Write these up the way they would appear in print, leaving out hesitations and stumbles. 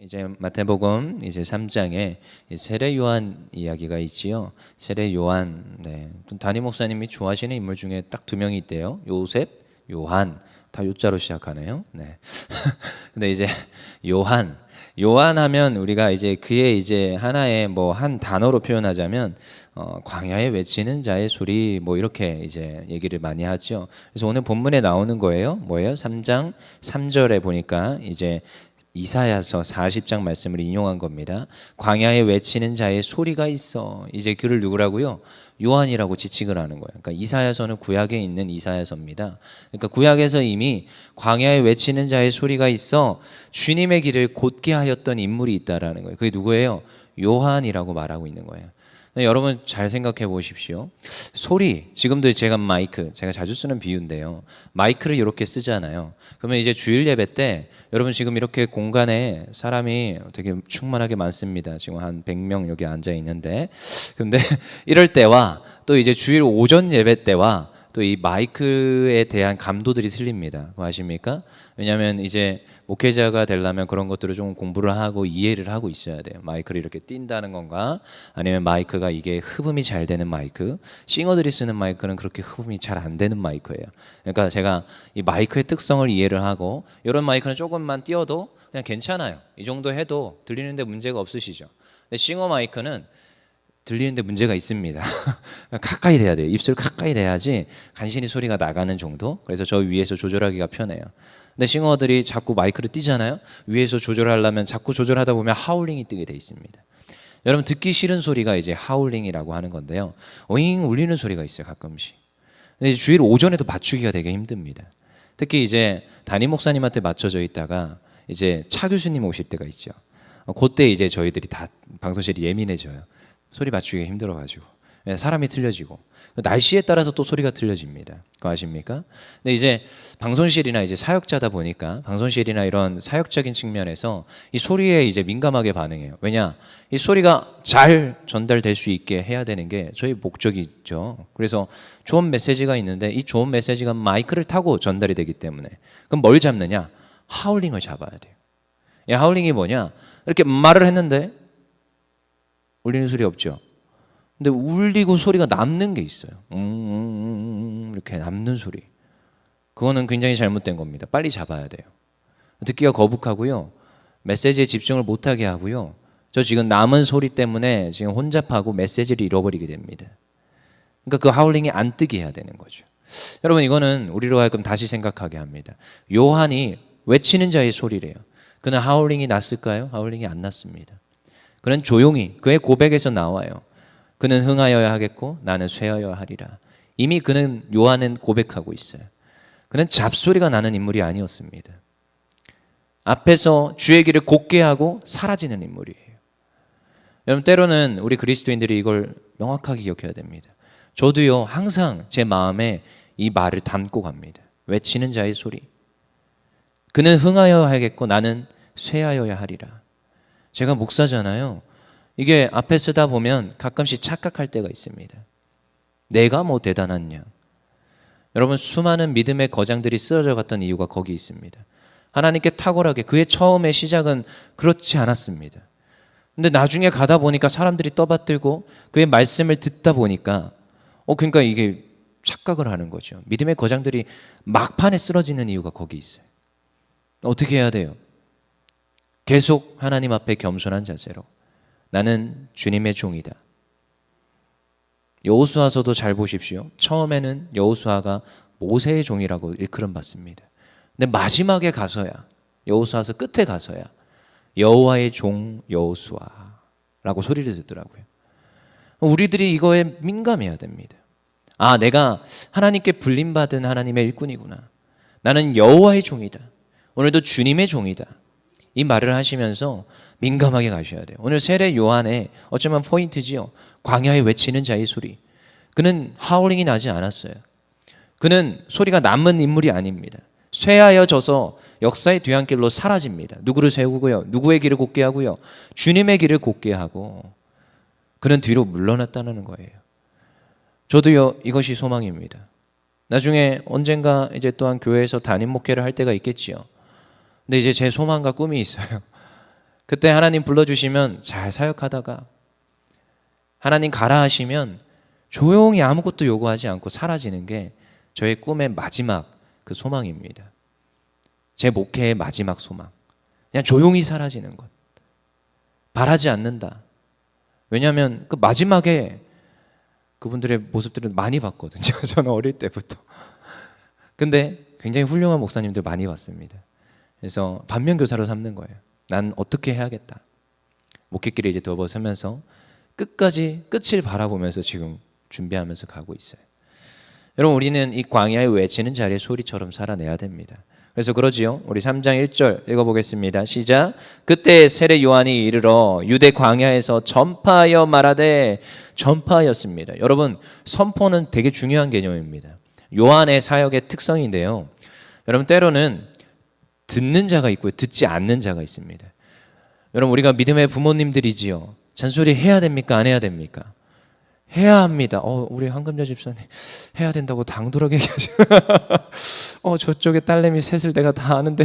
이제 마태복음 이제 3장에 세례 요한 이야기가 있지요. 세례 요한, 담임 목사님이 좋아하시는 인물 중에 딱 두 명이 있대요. 요셉, 요한, 다 요자로 시작하네요. 네. 근데 이제 요한 하면 우리가 이제 그의 이제 하나의 뭐 한 단어로 표현하자면 광야에 외치는 자의 소리 뭐 이렇게 이제 얘기를 많이 하죠. 그래서 오늘 본문에 나오는 거예요. 뭐예요? 3장 3절에 보니까 이제 이사야서 40장 말씀을 인용한 겁니다. 광야에 외치는 자의 소리가 있어. 이제 그를 누구라고요? 요한이라고 지칭을 하는 거예요. 그러니까 이사야서는 구약에 있는 이사야서입니다. 그러니까 구약에서 이미 광야에 외치는 자의 소리가 있어 주님의 길을 곧게 하였던 인물이 있다라는 거예요. 그게 누구예요? 요한이라고 말하고 있는 거예요. 여러분 잘 생각해 보십시오. 소리, 지금도 제가 제가 자주 쓰는 비유인데요. 마이크를 이렇게 쓰잖아요. 그러면 이제 주일 예배 때 여러분 지금 이렇게 공간에 사람이 되게 충만하게 많습니다. 지금 한 100명 여기 앉아 있는데, 근데 이럴 때와 또 이제 주일 오전 예배 때와 또 이 마이크에 대한 감도들이 틀립니다. 그거 아십니까? 왜냐하면 이제 목회자가 되려면 그런 것들을 좀 공부를 하고 이해를 하고 있어야 돼요. 마이크를 이렇게 띈다는 건가, 아니면 마이크가 이게 흡음이 잘 되는 마이크, 싱어들이 쓰는 마이크는 그렇게 흡음이 잘 안 되는 마이크예요. 그러니까 제가 이 마이크의 특성을 이해를 하고, 이런 마이크는 조금만 띄워도 그냥 괜찮아요. 이 정도 해도 들리는데 문제가 없으시죠. 근데 싱어 마이크는 들리는데 문제가 있습니다. 가까이 대야 돼요. 입술 가까이 대야지 간신히 소리가 나가는 정도. 그래서 저 위에서 조절하기가 편해요. 근데 싱어들이 자꾸 마이크를 띄잖아요. 위에서 조절하려면 자꾸 조절하다 보면 하울링이 뜨게 돼 있습니다. 여러분 듣기 싫은 소리가 이제 하울링이라고 하는 건데요. 오잉 울리는 소리가 있어요, 가끔씩. 근데 주일 오전에도 맞추기가 되게 힘듭니다. 특히 이제 담임 목사님한테 맞춰져 있다가 이제 차 교수님 오실 때가 있죠. 그때 이제 저희들이 다 방송실이 예민해져요. 소리 맞추기가 힘들어가지고 사람이 틀려지고 날씨에 따라서 또 소리가 틀려집니다. 그거 아십니까? 근데 이제 방송실이나 이제 사역자다 보니까 방송실이나 이런 사역적인 측면에서 이 소리에 이제 민감하게 반응해요. 왜냐? 이 소리가 잘 전달될 수 있게 해야 되는 게 저희 목적이죠. 그래서 좋은 메시지가 있는데 이 좋은 메시지가 마이크를 타고 전달이 되기 때문에 그럼 뭘 잡느냐? 하울링을 잡아야 돼요. 이 하울링이 뭐냐? 이렇게 말을 했는데 울리는 소리 없죠. 근데 울리고 소리가 남는 게 있어요. 이렇게 남는 소리. 그거는 굉장히 잘못된 겁니다. 빨리 잡아야 돼요. 듣기가 거북하고요. 메시지에 집중을 못하게 하고요. 저 지금 남은 소리 때문에 지금 혼잡하고 메시지를 잃어버리게 됩니다. 그러니까 그 하울링이 안 뜨게 해야 되는 거죠. 여러분 이거는 우리로 하여금 다시 생각하게 합니다. 요한이 외치는 자의 소리래요. 그는 하울링이 났을까요? 하울링이 안 났습니다. 그는 조용히 그의 고백에서 나와요. 그는 흥하여야 하겠고 나는 쇠하여야 하리라. 이미 그는 요한은 고백하고 있어요. 그는 잡소리가 나는 인물이 아니었습니다. 앞에서 주의 길을 곧게 하고 사라지는 인물이에요. 여러분 때로는 우리 그리스도인들이 이걸 명확하게 기억해야 됩니다. 저도요 항상 제 마음에 이 말을 담고 갑니다. 외치는 자의 소리. 그는 흥하여야 하겠고 나는 쇠하여야 하리라. 제가 목사잖아요. 이게 앞에 쓰다 보면 가끔씩 착각할 때가 있습니다. 내가 뭐 대단하냐. 여러분 수많은 믿음의 거장들이 쓰러져 갔던 이유가 거기 있습니다. 하나님께 탁월하게 그의 처음의 시작은 그렇지 않았습니다. 근데 나중에 가다 보니까 사람들이 떠받들고 그의 말씀을 듣다 보니까 그러니까 이게 착각을 하는 거죠. 믿음의 거장들이 막판에 쓰러지는 이유가 거기 있어요. 어떻게 해야 돼요? 계속 하나님 앞에 겸손한 자세로 나는 주님의 종이다. 여호수아서도 잘 보십시오. 처음에는 여호수아가 모세의 종이라고 일컬음 받습니다. 근데 마지막에 가서야 여호수아서 끝에 가서야 여호와의 종 여호수아라고 소리를 듣더라고요. 우리들이 이거에 민감해야 됩니다. 아, 내가 하나님께 불림받은 하나님의 일꾼이구나. 나는 여호와의 종이다. 오늘도 주님의 종이다. 이 말을 하시면서 민감하게 가셔야 돼요. 오늘 세례 요한의 어쩌면 포인트지요. 광야에 외치는 자의 소리. 그는 하울링이 나지 않았어요. 그는 소리가 남은 인물이 아닙니다. 쇠하여져서 역사의 뒤안길로 사라집니다. 누구를 세우고요. 누구의 길을 곧게 하고요. 주님의 길을 곧게 하고 그는 뒤로 물러났다는 거예요. 저도요 이것이 소망입니다. 나중에 언젠가 이제 또한 교회에서 담임 목회를 할 때가 있겠지요. 근데 이제 제 소망과 꿈이 있어요. 그때 하나님 불러주시면 잘 사역하다가 하나님 가라 하시면 조용히 아무것도 요구하지 않고 사라지는 게 저의 꿈의 마지막 그 소망입니다. 제 목회의 마지막 소망. 그냥 조용히 사라지는 것. 바라지 않는다. 왜냐하면 그 마지막에 그분들의 모습들을 많이 봤거든요. 저는 어릴 때부터. 근데 굉장히 훌륭한 목사님들 많이 봤습니다. 그래서 반면교사로 삼는 거예요. 난 어떻게 해야겠다. 목회길에 이제 접어서면서 끝까지 끝을 바라보면서 지금 준비하면서 가고 있어요. 여러분, 우리는 이 광야에 외치는 자리의 소리처럼 살아내야 됩니다. 그래서 그러지요. 우리 3장 1절 읽어보겠습니다. 시작. 그때 세례 요한이 이르러 유대 광야에서 전파하여 말하되, 전파하였습니다. 여러분, 선포는 되게 중요한 개념입니다. 요한의 사역의 특성인데요. 여러분, 때로는 듣는 자가 있고요, 듣지 않는 자가 있습니다. 여러분, 우리가 믿음의 부모님들이지요. 잔소리 해야 됩니까? 안 해야 됩니까? 해야 합니다. 우리 한금자 집사님 해야 된다고 당돌하게 얘기하죠. 저쪽에 딸내미 셋을 내가 다 아는데.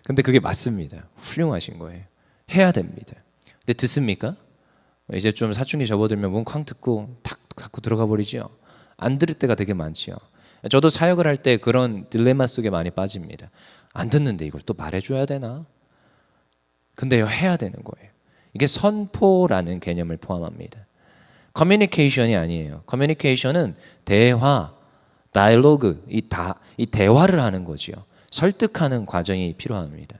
근데 그게 맞습니다. 훌륭하신 거예요. 해야 됩니다. 근데 듣습니까? 이제 좀 사춘기 접어들면 문 쾅 듣고 탁 갖고 들어가 버리죠. 안 들을 때가 되게 많지요. 저도 사역을 할 때 그런 딜레마 속에 많이 빠집니다. 안 듣는데 이걸 또 말해줘야 되나? 근데요, 해야 되는 거예요. 이게 선포라는 개념을 포함합니다. 커뮤니케이션이 아니에요. 커뮤니케이션은 대화, 다이alogue, 이 대화를 하는 거지요. 설득하는 과정이 필요합니다.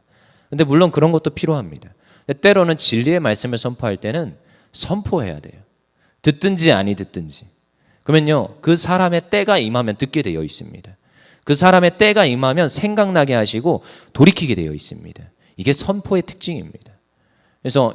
근데 물론 그런 것도 필요합니다. 근데 때로는 진리의 말씀을 선포할 때는 선포해야 돼요. 듣든지 아니 듣든지. 그러면요, 그 사람의 때가 임하면 듣게 되어 있습니다. 그 사람의 때가 임하면 생각나게 하시고 돌이키게 되어 있습니다. 이게 선포의 특징입니다. 그래서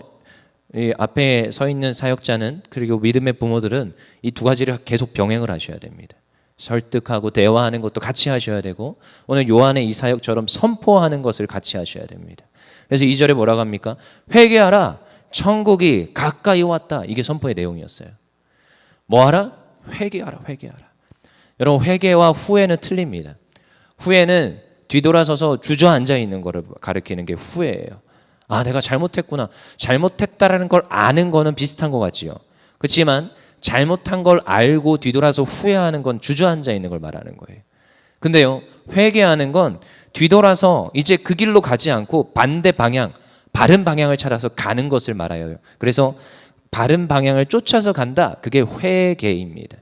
이 앞에 서 있는 사역자는, 그리고 믿음의 부모들은 이 두 가지를 계속 병행을 하셔야 됩니다. 설득하고 대화하는 것도 같이 하셔야 되고, 오늘 요한의 이 사역처럼 선포하는 것을 같이 하셔야 됩니다. 그래서 2절에 뭐라고 합니까? 회개하라, 천국이 가까이 왔다. 이게 선포의 내용이었어요. 뭐하라? 회개하라, 회개하라. 여러분, 회개와 후회는 틀립니다. 후회는 뒤돌아서서 주저앉아 있는 것을 가리키는 게 후회예요. 아, 내가 잘못했구나. 잘못했다라는 걸 아는 거는 비슷한 것 같지요. 그렇지만 잘못한 걸 알고 뒤돌아서 후회하는 건 주저앉아 있는 걸 말하는 거예요. 근데요, 회개하는 건 뒤돌아서 이제 그 길로 가지 않고 반대 방향, 바른 방향을 찾아서 가는 것을 말해요. 그래서 바른 방향을 쫓아서 간다. 그게 회개입니다.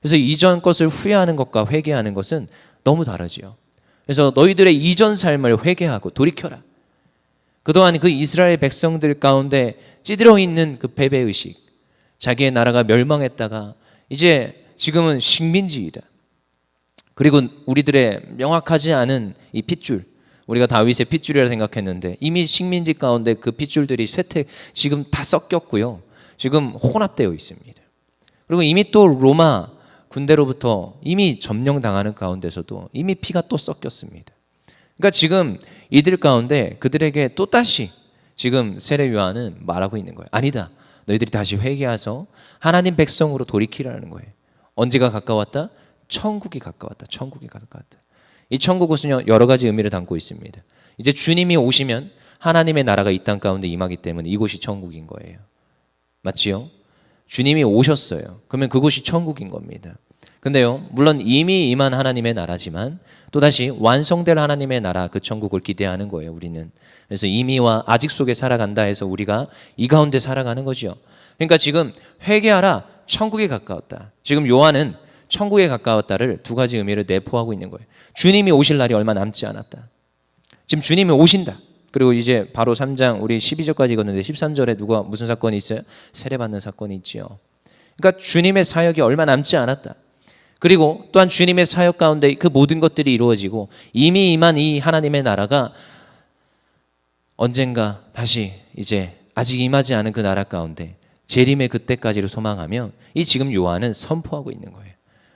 그래서 이전 것을 후회하는 것과 회개하는 것은 너무 다르지요. 그래서 너희들의 이전 삶을 회개하고 돌이켜라. 그동안 그 이스라엘 백성들 가운데 찌들어 있는 그 패배의식, 자기의 나라가 멸망했다가 이제 지금은 식민지이다. 그리고 우리들의 명확하지 않은 이 핏줄, 우리가 다윗의 핏줄이라 생각했는데 이미 식민지 가운데 그 핏줄들이 지금 다 섞였고요. 지금 혼합되어 있습니다. 그리고 이미 또 로마 군대로부터 이미 점령당하는 가운데서도 이미 피가 또 섞였습니다. 그러니까 지금 이들 가운데 그들에게 또다시 지금 세례 요한은 말하고 있는 거예요. 아니다. 너희들이 다시 회개해서 하나님 백성으로 돌이키라는 거예요. 언제가 가까웠다? 천국이 가까웠다. 천국이 가까웠다. 이 천국은 여러 가지 의미를 담고 있습니다. 이제 주님이 오시면 하나님의 나라가 이 땅 가운데 임하기 때문에 이곳이 천국인 거예요. 맞지요? 주님이 오셨어요. 그러면 그곳이 천국인 겁니다. 근데요, 물론 이미 임한 하나님의 나라지만 또다시 완성될 하나님의 나라, 그 천국을 기대하는 거예요, 우리는. 그래서 이미와 아직 속에 살아간다 해서 우리가 이 가운데 살아가는 거죠. 그러니까 지금 회개하라, 천국에 가까웠다. 지금 요한은 천국에 가까웠다를 두 가지 의미를 내포하고 있는 거예요. 주님이 오실 날이 얼마 남지 않았다. 지금 주님이 오신다. 그리고 이제 바로 3장 우리 12절까지 읽었는데 13절에 누가 무슨 사건이 있어요? 세례받는 사건이 있지요. 그러니까 주님의 사역이 얼마 남지 않았다. 그리고 또한 주님의 사역 가운데 그 모든 것들이 이루어지고 이미 임한 이 하나님의 나라가 언젠가 다시 이제 아직 임하지 않은 그 나라 가운데 재림의 그때까지를 소망하며 이 지금 요한은 선포하고 있는 거예요.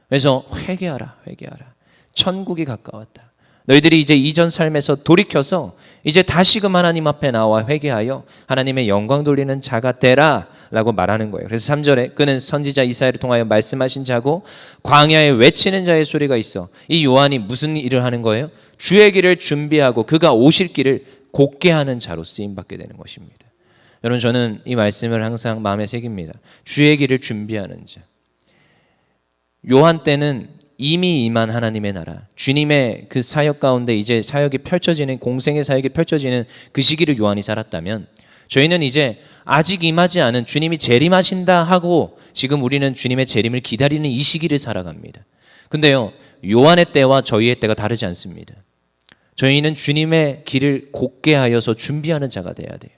그래서 회개하라, 회개하라. 천국이 가까웠다. 너희들이 이제 이전 삶에서 돌이켜서 이제 다시금 하나님 앞에 나와 회개하여 하나님의 영광 돌리는 자가 되라 라고 말하는 거예요. 그래서 3절에 그는 선지자 이사야를 통하여 말씀하신 자고 광야에 외치는 자의 소리가 있어. 이 요한이 무슨 일을 하는 거예요? 주의 길을 준비하고 그가 오실 길을 곧게 하는 자로 쓰임 받게 되는 것입니다. 여러분, 저는 이 말씀을 항상 마음에 새깁니다. 주의 길을 준비하는 자. 요한 때는 이미 임한 하나님의 나라, 주님의 그 사역 가운데 이제 사역이 펼쳐지는, 공생의 사역이 펼쳐지는 그 시기를 요한이 살았다면, 저희는 이제 아직 임하지 않은, 주님이 재림하신다 하고 지금 우리는 주님의 재림을 기다리는 이 시기를 살아갑니다. 근데요, 요한의 때와 저희의 때가 다르지 않습니다. 저희는 주님의 길을 곧게 하여서 준비하는 자가 돼야 돼요.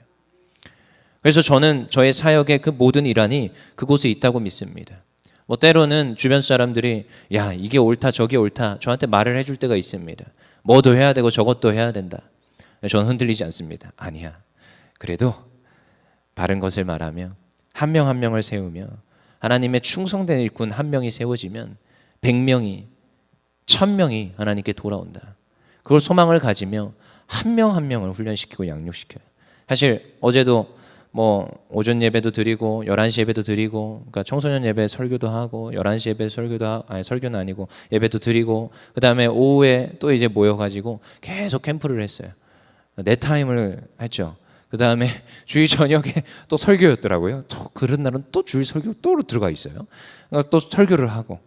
그래서 저는 저의 사역의 그 모든 일환이 그곳에 있다고 믿습니다. 뭐 때로는 주변 사람들이 야, 이게 옳다 저게 옳다 저한테 말을 해줄 때가 있습니다. 뭐도 해야 되고 저것도 해야 된다. 저는 흔들리지 않습니다. 아니야, 그래도 바른 것을 말하며 한 명 한 명을 세우며 하나님의 충성된 일꾼 한 명이 세워지면 100명이 1000명이 하나님께 돌아온다. 그걸 소망을 가지며 한 명 한 명을 훈련시키고 양육시켜요. 사실 어제도 뭐 오전 예배도 드리고 11시 예배도 드리고, 그러니까 청소년 예배 설교도 하고 11시 예배 설교도 하고, 아니 설교는 아니고 예배도 드리고, 그 다음에 오후에 또 이제 모여가지고 계속 캠프를 했어요. 네 타임을 했죠. 그 다음에 주일 저녁에 또 설교였더라고요. 또 그런 날은 또 주일 설교 또 들어가 있어요. 또 설교를 하고,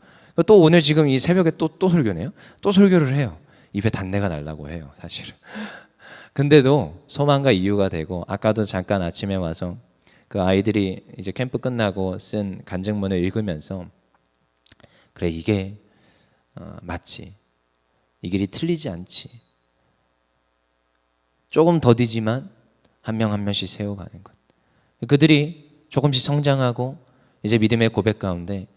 또 오늘 지금 이 새벽에 또 설교네요. 또 설교를 해요. 입에 단내가 날라고 해요, 사실은. 근데도 소망과 이유가 되고, 아까도 잠깐 아침에 와서 그 아이들이 이제 캠프 끝나고 쓴 간증문을 읽으면서 그래, 이게 맞지, 이 길이 틀리지 않지, 조금 더디지만 한 명 한 명씩 세워가는 것. 그들이 조금씩 성장하고 이제 믿음의 고백 가운데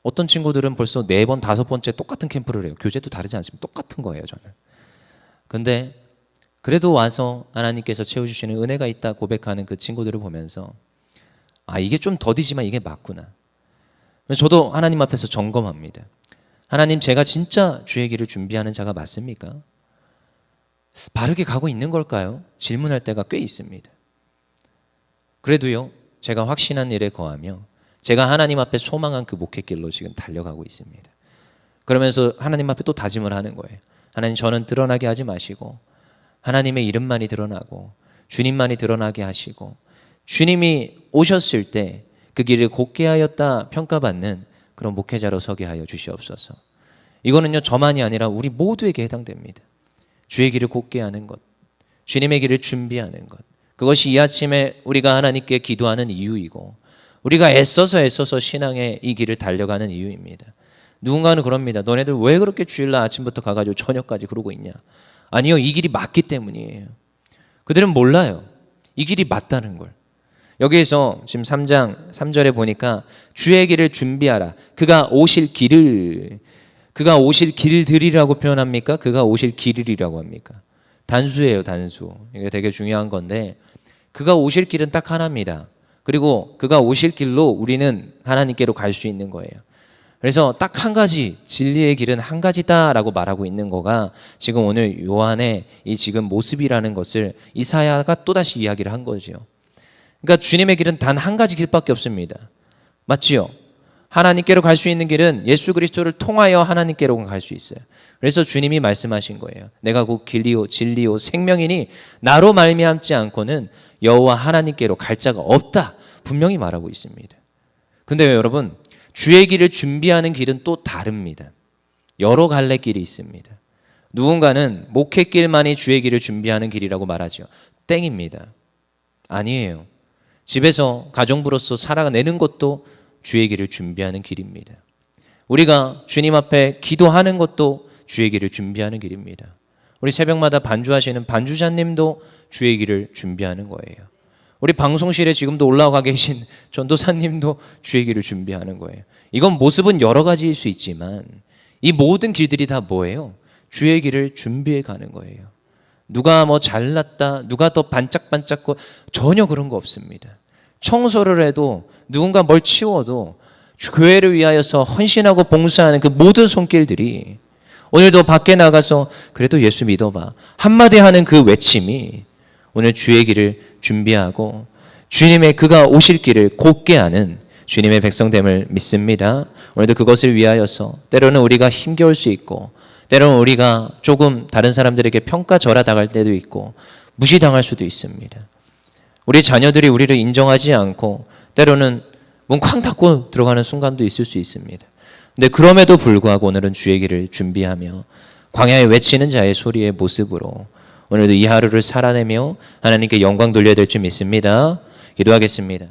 어떤 친구들은 벌써 4번, 5번째 똑같은 캠프를 해요. 교재도 다르지 않습니다. 똑같은 거예요, 저는. 근데 그래도 와서 하나님께서 채워주시는 은혜가 있다 고백하는 그 친구들을 보면서 아, 이게 좀 더디지만 이게 맞구나. 저도 하나님 앞에서 점검합니다. 하나님, 제가 진짜 주의 길을 준비하는 자가 맞습니까? 바르게 가고 있는 걸까요? 질문할 때가 꽤 있습니다. 그래도요, 제가 확신한 일에 거하며 제가 하나님 앞에 소망한 그 목회길로 지금 달려가고 있습니다. 그러면서 하나님 앞에 또 다짐을 하는 거예요. 하나님, 저는 드러나게 하지 마시고 하나님의 이름만이 드러나고 주님만이 드러나게 하시고, 주님이 오셨을 때 그 길을 곧게 하였다 평가받는 그런 목회자로 서게 하여 주시옵소서. 이거는요, 저만이 아니라 우리 모두에게 해당됩니다. 주의 길을 곧게 하는 것, 주님의 길을 준비하는 것, 그것이 이 아침에 우리가 하나님께 기도하는 이유이고 우리가 애써서 신앙의 이 길을 달려가는 이유입니다. 누군가는 그럽니다. 너네들 왜 그렇게 주일날 아침부터 가가지고 저녁까지 그러고 있냐? 아니요, 이 길이 맞기 때문이에요. 그들은 몰라요, 이 길이 맞다는 걸. 여기에서 지금 3장 3절에 보니까 주의 길을 준비하라. 그가 오실 길을 들이라고 표현합니까? 그가 오실 길이라고 합니까? 단수예요, 단수. 이게 되게 중요한 건데, 그가 오실 길은 딱 하나입니다. 그리고 그가 오실 길로 우리는 하나님께로 갈 수 있는 거예요. 그래서 딱 한 가지, 진리의 길은 한 가지다라고 말하고 있는 거가 지금 오늘 요한의 이 지금 모습이라는 것을 이사야가 또다시 이야기를 한 거죠. 그러니까 주님의 길은 단 한 가지 길밖에 없습니다. 맞지요? 하나님께로 갈 수 있는 길은 예수 그리스도를 통하여 하나님께로 갈 수 있어요. 그래서 주님이 말씀하신 거예요. 내가 곧 길이요 진리요 생명이니 나로 말미암지 않고는 여호와 하나님께로 갈 자가 없다, 분명히 말하고 있습니다. 근데 여러분, 주의 길을 준비하는 길은 또 다릅니다. 여러 갈래 길이 있습니다. 누군가는 목회길만이 주의 길을 준비하는 길이라고 말하죠. 땡입니다. 아니에요. 집에서 가정부로서 살아내는 것도 주의 길을 준비하는 길입니다. 우리가 주님 앞에 기도하는 것도 주의 길을 준비하는 길입니다. 우리 새벽마다 반주하시는 반주자님도 주의 길을 준비하는 거예요. 우리 방송실에 지금도 올라와 계신 전도사님도 주의 길을 준비하는 거예요. 이건 모습은 여러 가지일 수 있지만 이 모든 길들이 다 뭐예요? 주의 길을 준비해 가는 거예요. 누가 뭐 잘났다, 누가 더 반짝반짝고, 전혀 그런 거 없습니다. 청소를 해도, 누군가 뭘 치워도 교회를 위하여서 헌신하고 봉사하는 그 모든 손길들이 오늘도 밖에 나가서 그래도 예수 믿어봐 한마디 하는 그 외침이 오늘 주의 길을 준비하고 주님의 그가 오실 길을 곧게 하는 주님의 백성됨을 믿습니다. 오늘도 그것을 위하여서 때로는 우리가 힘겨울 수 있고 때로는 우리가 조금 다른 사람들에게 평가절하당할 때도 있고 무시당할 수도 있습니다. 우리 자녀들이 우리를 인정하지 않고 때로는 문 쾅 닫고 들어가는 순간도 있을 수 있습니다. 근데 그럼에도 불구하고 오늘은 주의 길을 준비하며 광야에 외치는 자의 소리의 모습으로 오늘도 이 하루를 살아내며 하나님께 영광 돌려야 될 줄 믿습니다. 기도하겠습니다.